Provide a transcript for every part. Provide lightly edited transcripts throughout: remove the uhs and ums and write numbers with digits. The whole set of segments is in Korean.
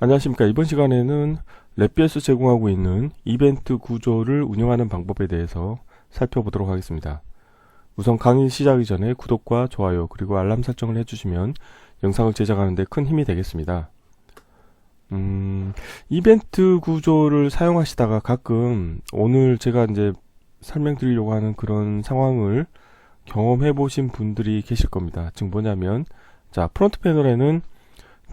안녕하십니까. 이번 시간에는 랩비에서 제공하고 있는 이벤트 구조를 운영하는 방법에 대해서 살펴보도록 하겠습니다. 우선 강의 시작하기 전에 구독과 좋아요 그리고 알람 설정을 해주시면 영상을 제작하는 데 큰 힘이 되겠습니다. 이벤트 구조를 사용하시다가 가끔 오늘 제가 이제 설명드리려고 하는 그런 상황을 경험해 보신 분들이 계실 겁니다. 즉 뭐냐면, 자, 프론트 패널에는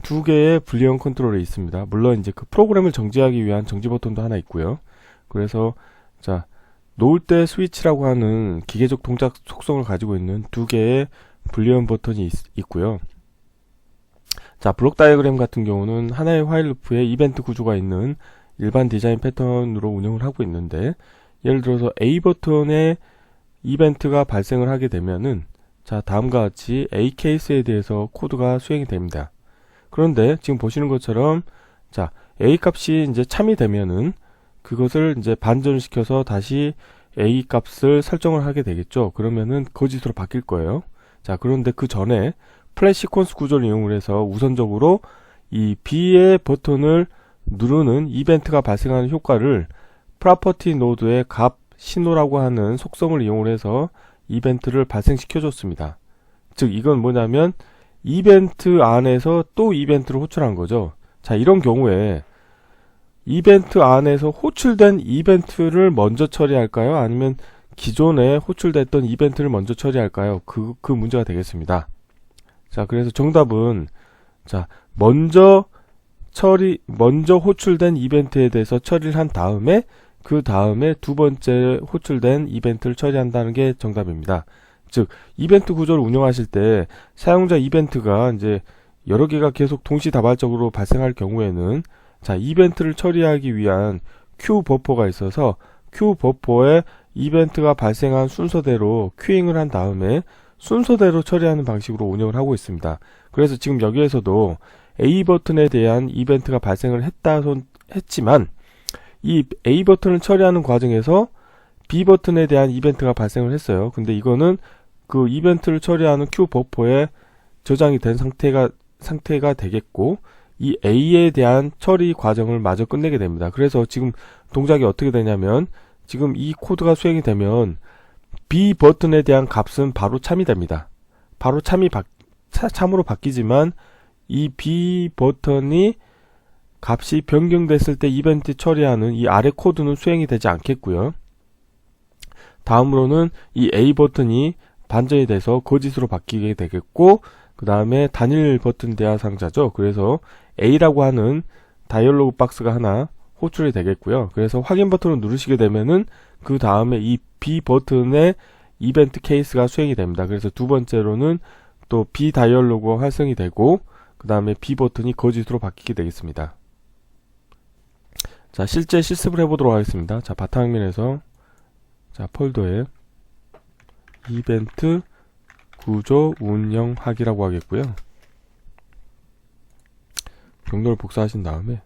두 개의 불리형 컨트롤이 있습니다. 물론 이제 그 프로그램을 정지하기 위한 정지 버튼도 하나 있고요. 그래서 자, 놓을 때 스위치라고 하는 기계적 동작 속성을 가지고 있는 두 개의 불리형 버튼이 있고요. 자, 블록 다이어그램 같은 경우는 하나의 화일 루프에 이벤트 구조가 있는 일반 디자인 패턴으로 운영을 하고 있는데, 예를 들어서 A 버튼에 이벤트가 발생을 하게 되면은, 자, 다음과 같이 A 케이스에 대해서 코드가 수행이 됩니다. 그런데 지금 보시는 것처럼, 자, A 값이 이제 참이 되면은 그것을 이제 반전을 시켜서 다시 A 값을 설정을 하게 되겠죠. 그러면은 거짓으로 바뀔 거예요. 자, 그런데 그 전에 플래시 시퀀스 구조를 이용을 해서 우선적으로 이 B의 버튼을 누르는 이벤트가 발생하는 효과를 프로퍼티 노드의 값 신호라고 하는 속성을 이용을 해서 이벤트를 발생시켜 줬습니다. 즉 이건 뭐냐면 이벤트 안에서 또 이벤트를 호출한 거죠. 자, 이런 경우에 이벤트 안에서 호출된 이벤트를 먼저 처리할까요? 아니면 기존에 호출됐던 이벤트를 먼저 처리할까요? 그 문제가 되겠습니다. 자, 그래서 정답은, 자, 먼저 호출된 이벤트에 대해서 처리를 한 다음에 그 다음에 두 번째 호출된 이벤트를 처리한다는 게 정답입니다. 즉, 이벤트 구조를 운영하실 때 사용자 이벤트가 이제 여러 개가 계속 동시다발적으로 발생할 경우에는, 자, 이벤트를 처리하기 위한 큐 버퍼가 있어서 큐 버퍼에 이벤트가 발생한 순서대로 큐잉을 한 다음에 순서대로 처리하는 방식으로 운영을 하고 있습니다. 그래서 지금 여기에서도 A 버튼에 대한 이벤트가 발생을 했지만 이 A 버튼을 처리하는 과정에서 B 버튼에 대한 이벤트가 발생을 했어요. 근데 이거는 그 이벤트를 처리하는 큐 버퍼에 저장이 된 상태가 되겠고, 이 A에 대한 처리 과정을 마저 끝내게 됩니다. 그래서 지금 동작이 어떻게 되냐면, 지금 이 코드가 수행이 되면 B 버튼에 대한 값은 바로 참이 됩니다. 바로 참으로 바뀌지만 이 B 버튼이 값이 변경됐을 때 이벤트 처리하는 이 아래 코드는 수행이 되지 않겠고요. 다음으로는 이 A 버튼이 반전이 돼서 거짓으로 바뀌게 되겠고, 그 다음에 단일 버튼 대하상자죠. 그래서 A라고 하는 다이얼로그 박스가 하나 호출이 되겠고요. 그래서 확인 버튼을 누르시게 되면은 그 다음에 이 B 버튼의 이벤트 케이스가 수행이 됩니다. 그래서 두 번째로는 또 B 다이얼로그가 활성이 되고, 그 다음에 B 버튼이 거짓으로 바뀌게 되겠습니다. 자, 실제 실습을 해보도록 하겠습니다. 자, 바탕화면에서, 자, 폴더에 이벤트 구조 운영하기라고 하겠고요. 경로를 복사하신 다음에,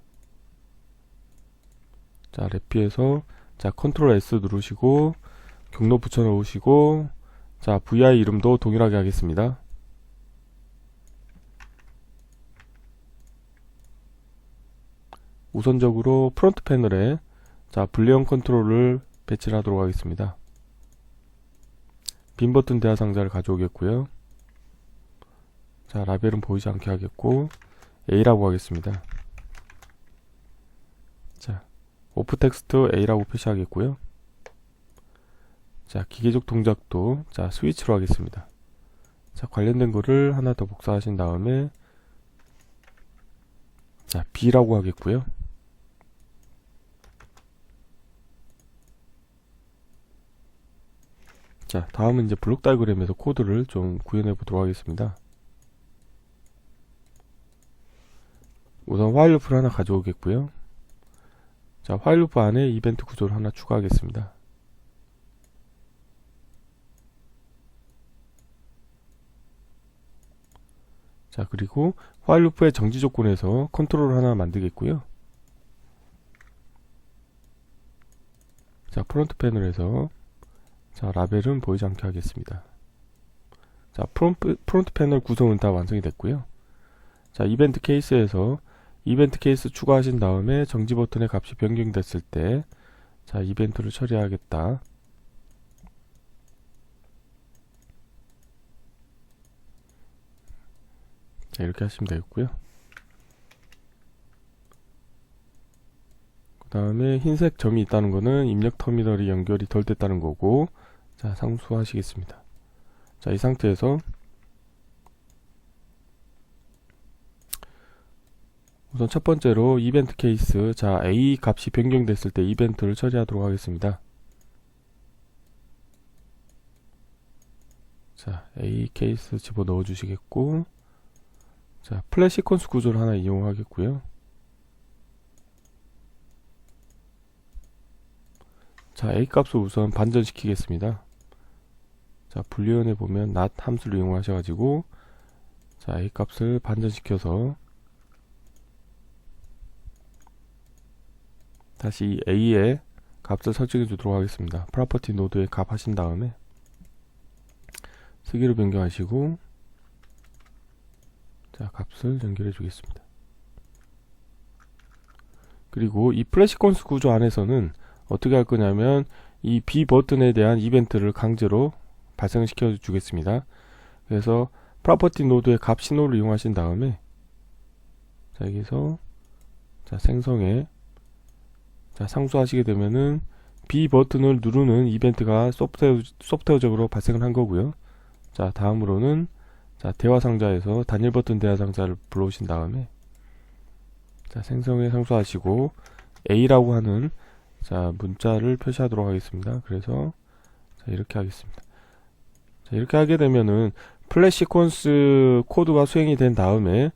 자, 랩비에서, 자, 컨트롤 S 누르시고 경로 붙여 놓으시고, 자, VI 이름도 동일하게 하겠습니다. 우선적으로 프론트 패널에, 자, 불리형 컨트롤을 배치를 하도록 하겠습니다. 빈 버튼 대하 상자를 가져오겠고요. 자, 라벨은 보이지 않게 하겠고 A라고 하겠습니다. 자, 오프 텍스트 A라고 표시하겠고요. 자, 기계적 동작도, 자, 스위치로 하겠습니다. 자, 관련된 거를 하나 더 복사하신 다음에, 자, B라고 하겠고요. 자, 다음은 이제 블록 다이어그램에서 코드를 좀 구현해 보도록 하겠습니다. 우선 화일 루프를 하나 가져오겠고요. 자, 화일 루프 안에 이벤트 구조를 하나 추가하겠습니다. 자, 그리고 화일 루프의 정지 조건에서 컨트롤을 하나 만들겠고요. 자, 프론트 패널에서, 자, 라벨은 보이지 않게 하겠습니다. 자, 프론트 패널 구성은 다 완성이 됐고요. 자, 이벤트 케이스에서 이벤트 케이스 추가하신 다음에 정지 버튼의 값이 변경됐을 때, 자, 이벤트를 처리하겠다. 자, 이렇게 하시면 되겠고요. 그 다음에 흰색 점이 있다는 거는 입력 터미널이 연결이 덜 됐다는 거고, 자, 상수하시겠습니다. 자, 이 상태에서 우선 첫 번째로 이벤트 케이스, 자, A 값이 변경됐을 때 이벤트를 처리하도록 하겠습니다. 자, A 케이스 집어넣어 주시겠고, 자, 플래시 시퀀스 구조를 하나 이용하겠고요. 자, A 값을 우선 반전시키겠습니다. 자, 불리언에 보면 not 함수를 이용하셔가지고, 자, A 값을 반전시켜서 다시 A의 값을 설정해 주도록 하겠습니다. 프로퍼티 노드에 값 하신 다음에 쓰기로 변경하시고, 자, 값을 연결해 주겠습니다. 그리고 이 플래시 시퀀스 구조 안에서는 어떻게 할 거냐면 이 B 버튼에 대한 이벤트를 강제로 발생시켜 주겠습니다. 그래서 프로퍼티 노드의 값 신호를 이용하신 다음에, 자, 여기서 자, 생성에, 자, 상수하시게 되면은 B 버튼을 누르는 이벤트가 소프트웨어적으로 발생을 한 거고요. 자, 다음으로는 자, 대화 상자에서 단일 버튼 대화 상자를 불러오신 다음에, 자, 생성에 상수하시고 A라고 하는, 자, 문자를 표시하도록 하겠습니다. 그래서 자, 이렇게 하겠습니다. 자, 이렇게 하게 되면은 플래시 시퀀스 코드가 수행이 된 다음에,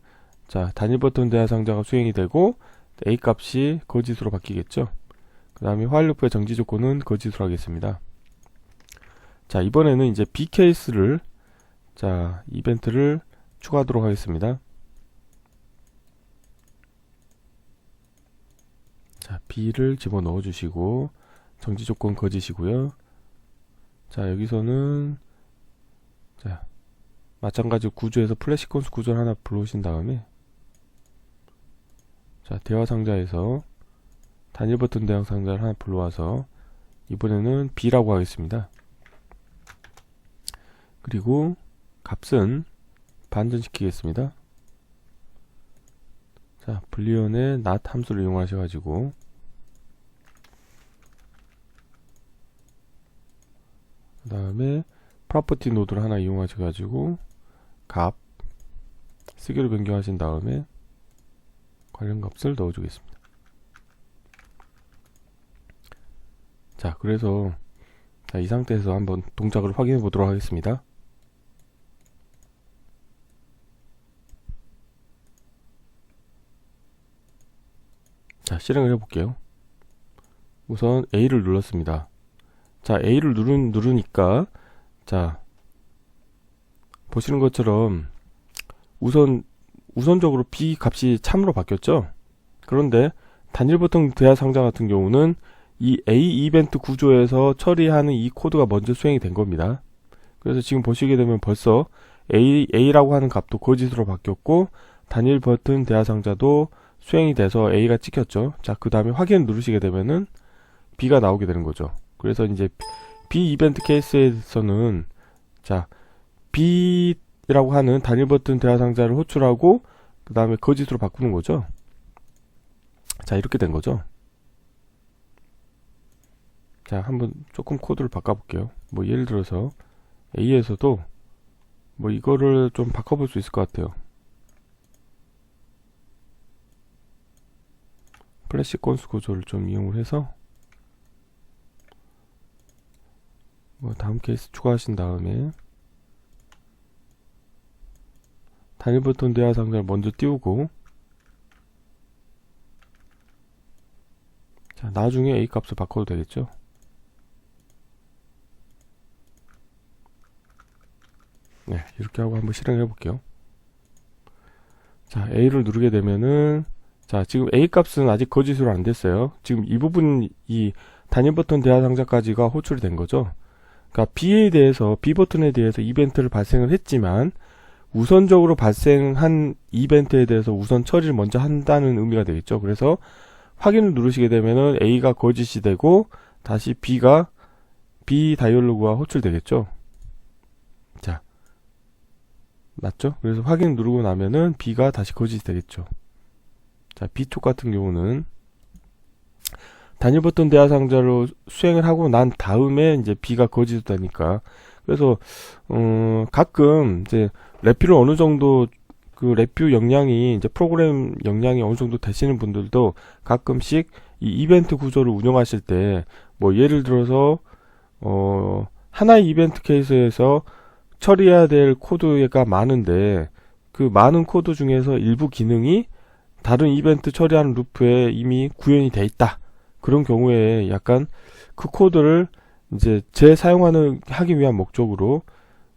자, 단일 버튼 대화 상자가 수행이 되고 A 값이 거짓으로 바뀌겠죠. 그 다음에 while loop의 정지 조건은 거짓으로 하겠습니다. 자, 이번에는 이제 B 케이스를, 자, 이벤트를 추가하도록 하겠습니다. 자, B를 집어넣어 주시고 정지 조건 거짓이고요. 자, 여기서는 자, 마찬가지 구조에서 플래시 시퀀스 구조를 하나 불러오신 다음에, 자, 대화 상자에서 단일 버튼 대화 상자를 하나 불러와서 이번에는 B라고 하겠습니다. 그리고 값은 반전시키겠습니다. 자, 불리언의 not 함수를 이용하셔가지고 그 다음에 프로퍼티 노드를 하나 이용하셔가지고 값 쓰기로 변경하신 다음에 관련 값을 넣어주겠습니다. 자, 그래서 자, 이 상태에서 한번 동작을 확인해 보도록 하겠습니다. 자, 실행을 해볼게요. 우선 A를 눌렀습니다. 자, A를 누르니까, 자, 보시는 것처럼 우선적으로 B 값이 참으로 바뀌었죠. 그런데 단일 버튼 대화 상자 같은 경우는 이 A 이벤트 구조에서 처리하는 이 코드가 먼저 수행이 된 겁니다. 그래서 지금 보시게 되면 벌써 A라고 하는 값도 거짓으로 바뀌었고 단일 버튼 대화 상자도 수행이 돼서 A가 찍혔죠. 자, 그 다음에 확인 누르시게 되면은 B가 나오게 되는 거죠. 그래서 이제 B 이벤트 케이스에서는 자, B라고 하는 단일 버튼 대화 상자를 호출하고 그 다음에 거짓으로 바꾸는 거죠. 자, 이렇게 된 거죠. 자, 한번 조금 코드를 바꿔볼게요. 뭐 예를 들어서 A에서도 뭐 이거를 좀 바꿔볼 수 있을 것 같아요. 플래시 시퀀스 구조를 좀 이용을 해서 뭐 다음 케이스 추가하신 다음에 단일 버튼 대화 상자를 먼저 띄우고, 자, 나중에 A 값을 바꿔도 되겠죠. 네, 이렇게 하고 한번 실행해 볼게요. 자, A를 누르게 되면은, 자, 지금 A 값은 아직 거짓으로 안 됐어요. 지금 이 부분, 이 단일 버튼 대화 상자까지가 호출이 된 거죠. 그러니까 B 버튼에 대해서 이벤트를 발생을 했지만 우선적으로 발생한 이벤트에 대해서 우선 처리를 먼저 한다는 의미가 되겠죠. 그래서 확인을 누르시게 되면은 A가 거짓이 되고 다시 B가 B 다이얼로그가 호출되겠죠. 자, 맞죠? 그래서 확인 누르고 나면은 B가 다시 거짓이 되겠죠. 자, B쪽 같은 경우는 단일 버튼 대화 상자로 수행을 하고 난 다음에 이제 B가 거짓이 되니까, 그래서 가끔 이제 레뷰를 어느 정도 그 레뷰 역량이 이제 프로그램 역량이 어느 정도 되시는 분들도 가끔씩 이 이벤트 구조를 운영하실 때 뭐 예를 들어서 하나의 이벤트 케이스에서 처리해야 될 코드가 많은데 그 많은 코드 중에서 일부 기능이 다른 이벤트 처리하는 루프에 이미 구현이 돼 있다. 그런 경우에 약간 그 코드를 이제 재사용하는 하기 위한 목적으로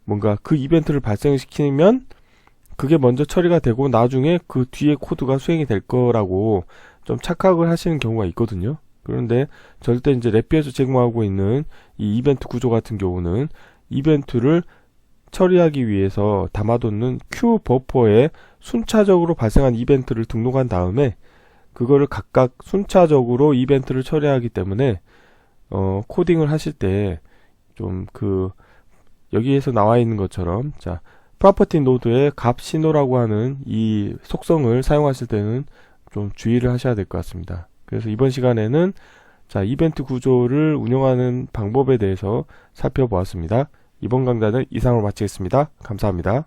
뭔가 그 이벤트를 발생시키면 그게 먼저 처리가 되고 나중에 그 뒤에 코드가 수행이 될 거라고 좀 착각을 하시는 경우가 있거든요. 그런데 절대 이제 랩비에서 제공하고 있는 이 이벤트 구조 같은 경우는 이벤트를 처리하기 위해서 담아두는 큐 버퍼에 순차적으로 발생한 이벤트를 등록한 다음에 그거를 각각 순차적으로 이벤트를 처리하기 때문에 코딩을 하실 때 좀 여기에서 나와 있는 것처럼, 자, 프로퍼티 노드의 값 신호라고 하는 이 속성을 사용하실 때는 좀 주의를 하셔야 될 것 같습니다. 그래서 이번 시간에는 자, 이벤트 구조를 운영하는 방법에 대해서 살펴보았습니다. 이번 강좌는 이상으로 마치겠습니다. 감사합니다.